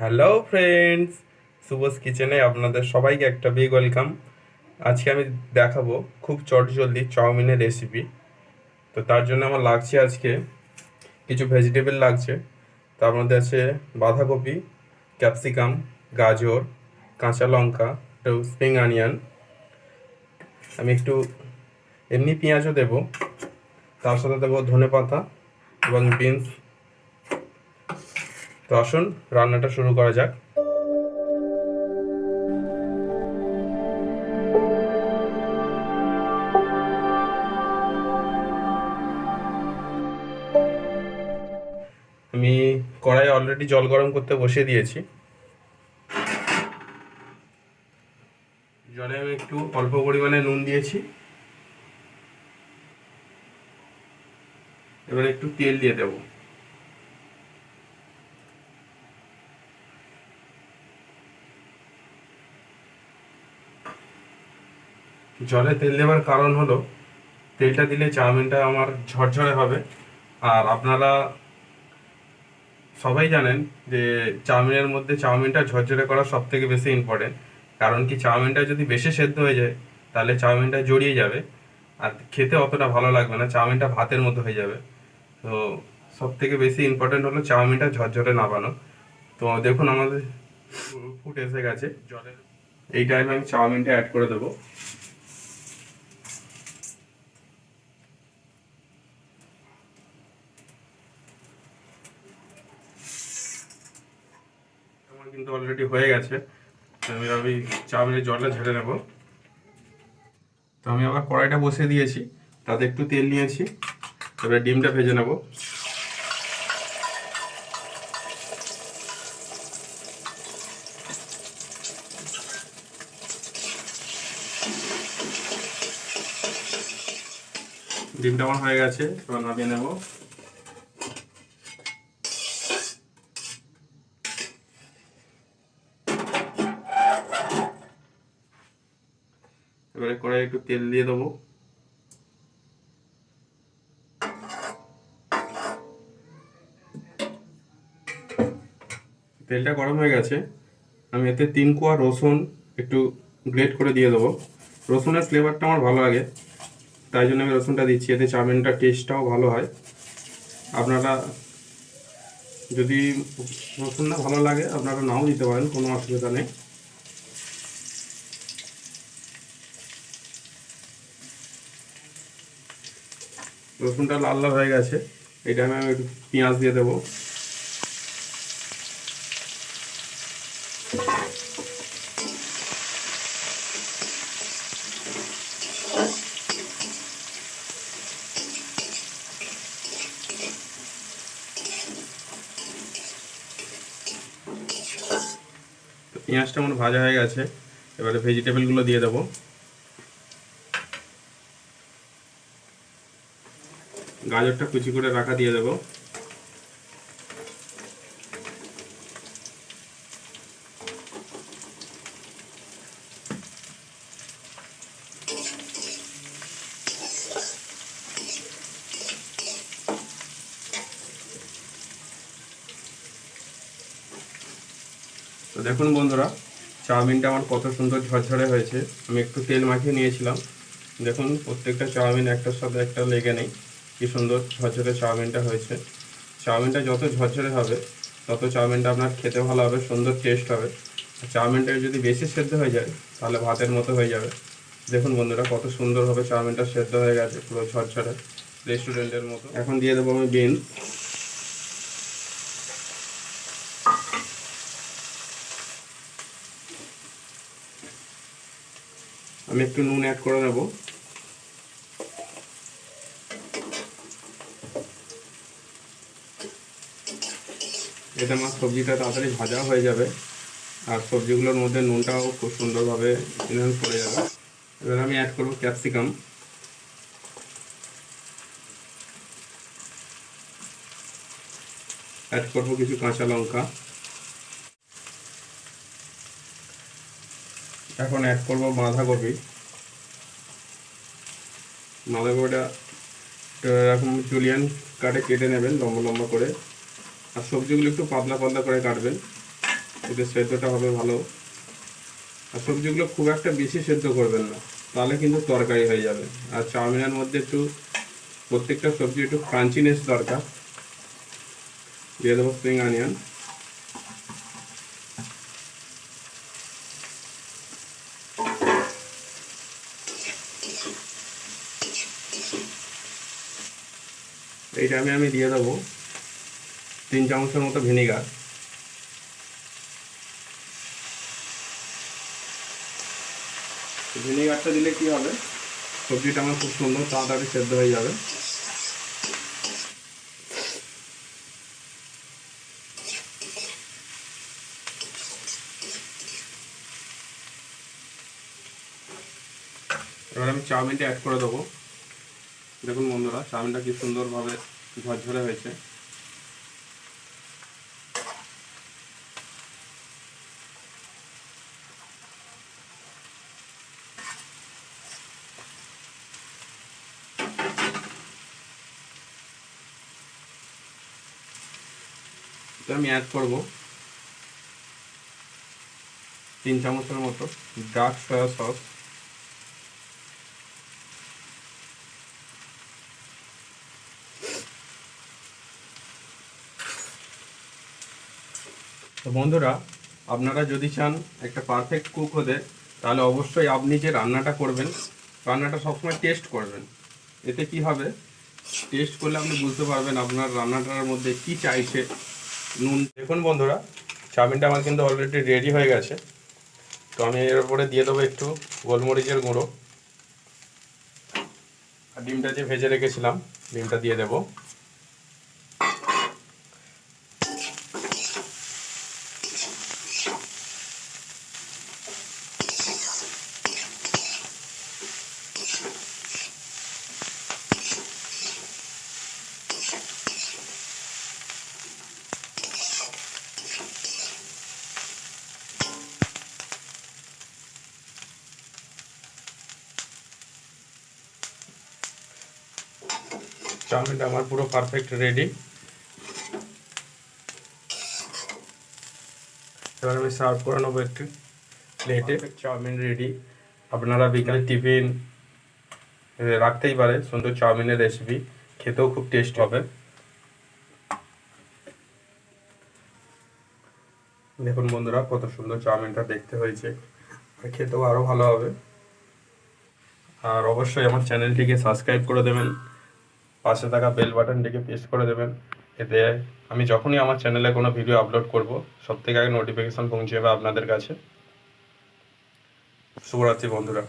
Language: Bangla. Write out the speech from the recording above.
হ্যালো ফ্রেন্ডস, শুভস কিচেনে আপনাদের সবাইকে একটা বিগ ওয়েলকাম। আজকে আমি দেখাবো খুব চটজলদি চাউমিনের রেসিপি। তো তার জন্য আমার লাগছে আজকে কিছু ভেজিটেবল লাগছে। তার মধ্যে আছে বাঁধাকপি, ক্যাপসিকাম, গাজর, কাঁচা লঙ্কা, একটু স্প্রিং অনিয়ন। আমি একটু এমনি পেঁয়াজও দেবো, তার সাথে দেবো ধনেপাতা এবং বিনস। তো আসুন রান্নাটা শুরু করা যাক। আমি কড়াই অলরেডি জল গরম করতে বসিয়ে দিয়েছি। জলে আমি একটু অল্প পরিমাণে নুন দিয়েছি। এবার একটু তেল দিয়ে দেব। জলে তেল দেওয়ার কারণ হলো তেলটা দিলে চাউমিনটা আমার ঝরঝরে হবে। আর আপনারা সবাই জানেন যে চাউমিনের মধ্যে চাউমিনটা ঝরঝরে করা সব থেকে বেশি ইম্পর্টেন্ট। কারণ কি, চাউমিনটা যদি বেশি সেদ্ধ হয়ে যায় তাহলে চাউমিনটা জড়িয়ে যাবে আর খেতে অতটা ভালো লাগবে না, চাউমিনটা ভাতের মতো হয়ে যাবে। তো সব থেকে বেশি ইম্পর্টেন্ট হলো চাউমিনটা ঝরঝরে নামানো। তো দেখুন আমাদের ফুট এসে গেছে জলের। এই টাইমে আমি চাউমিনটা অ্যাড করে দেবো। আমার কিন্তু অলরেডি হয়ে গেছে। আমি চাউমিনের জলটা ঝেড়ে নেব। তো আমি আবার কড়াইটা বসিয়ে দিয়েছি, তাতে একটু তেল নিয়েছি। তারপরে ডিমটা ভেজে নেব। ডিমটা আমার হয়ে গেছে, এবার নামিয়ে নেব। এবারে কড়াই একটু তেল দিয়ে দেবো। তেলটা গরম হয়ে গেছে। আমি এতে 3 কোয়া রসুন একটু গ্রেট করে দিয়ে দেবো। রসুনের ফ্লেভারটা আমার ভালো লাগে, তাই জন্য আমি রসুনটা দিচ্ছি। এতে চাউমিনটার টেস্টটাও ভালো হয়। আপনারা যদি রসুন না ভালো লাগে আপনারা নাও দিতে পারেন, কোনো অসুবিধা নেই। রসুনটা লাল লাল হয়ে গেছে। এটা আমি একটু পেঁয়াজ দিয়ে দেবো। পেঁয়াজটা আমার ভাজা হয়ে গেছে। এবারে ভেজিটেবলগুলো দিয়ে দেবো। গাজরটা কুচি করে রাখা দিয়ে দেবো। তো দেখুন বন্ধুরা, চাউমিনটা আমার কত সুন্দর ঝরঝরে হয়েছে। আমি একটু তেল মাখিয়ে নিয়েছিলাম। দেখুন প্রত্যেকটা চাউমিন একটার সাথে একটা লেগে নেই, কি সুন্দর ঝরঝরে চাউমিনটা হয়েছে। চাউমিনটা যত ঝরঝরে হবে তত চাউমিনটা আপনার খেতে ভালো হবে, সুন্দর টেস্ট হবে। চাউমিনটা যদি বেশি সেদ্ধ হয়ে যায় তাহলে ভাতের মতো হয়ে যাবে। দেখুন বন্ধুরা, কত সুন্দরভাবে চাউমিনটা সেদ্ধ হয়ে গেছে, পুরো ঝরঝরে রেস্টুরেন্টের মতো। এখন দিয়ে দেবো আমি বিনস। আমি একটু নুন অ্যাড করে নেব। এতে আমার সবজিটা তাড়াতাড়ি ভাজা হয়ে যাবে আর সবজিগুলোর মধ্যে নুনটাও খুব সুন্দরভাবে ইনহ্যান্স করে যাবে। এবার আমি অ্যাড করব ক্যাপসিকাম। অ্যাড করব কিছু কাঁচা লঙ্কা। এখন অ্যাড করব বাঁধাকপি। বাঁধাকপিটা এরকম জুলিয়ান কাটে কেটে নেবেন লম্বা লম্বা করে, আর সবজিগুলো একটু পাতলা পাতলা করে কাটবেন। এতে সেদ্ধটা হবে ভালো। আর সবজিগুলো খুব একটা বেশি সেদ্ধ করবেন না, তাহলে কিন্তু তরকারি হয়ে যাবে। আর চাউমিনের মধ্যে একটু প্রত্যেকটা সবজি একটু ক্রাঞ্চিনেস দরকার। দিয়ে দেবো স্প্রিং অনিয়ন। এই টাইমে আমি দিয়ে দেবো 3 চামচের মতো ভিনিগার। ভিনিগারটা দিলে কি হবে, সবজিটা আমার খুব সুন্দর তাড়াতাড়ি সেদ্ধ হয়ে যাবে। এবার আমি চাউমিনটা অ্যাড করে দেবো। দেখুন বন্ধুরা, চাউমিনটা কি সুন্দরভাবে ঝরঝরে হয়েছে। আমি অ্যাড করব 3 চামচের মতো ডার্ক সয়া সস। তো বন্ধুরা, আপনারা যদি চান একটা পারফেক্ট কুক হতে, তাহলে অবশ্যই আপনি যে রান্নাটা করবেন, রান্নাটা সবসময় টেস্ট করবেন। এতে কি হবে, টেস্ট করলে আপনি বুঝতে পারবেন আপনার রান্নাটার মধ্যে কি চাইছে। নুন দেখুন বন্ধুরা, চাউমিনটা আমার কিন্তু অলরেডি রেডি হয়ে গেছে। তো আমি এর উপরে দিয়ে দেবো একটু গোলমরিচের গুঁড়ো, আর ডিমটা যে ভেজে রেখেছিলাম ডিমটা দিয়ে দেবো। চাউমিনটা আমার পুরো পারফেক্ট রেডি। এবার আমি সার্ভ করে নেবো একটু প্লেটে। Chowmein ready. আপনারা বিকালে টিফিন রাখতেই পারে সুন্দর চাউমিনের রেসিপি, খেতেও খুব টেস্ট হবে। দেখুন বন্ধুরা, কত সুন্দর চাউমিনটা দেখতে হয়েছে, আর খেতেও আরও ভালো হবে। আর অবশ্যই আমার চ্যানেলটিকে সাবস্ক্রাইব করে দেবেন, পাশে থাকা বেল বাটনটিকে প্রেস করে দেবেন। এতে আমি যখনই আমার চ্যানেলে কোনো ভিডিও আপলোড করব, সবথেকে আগে নোটিফিকেশন পৌঁছে যাবে আপনাদের কাছে। শুভরাত্রি বন্ধুরা।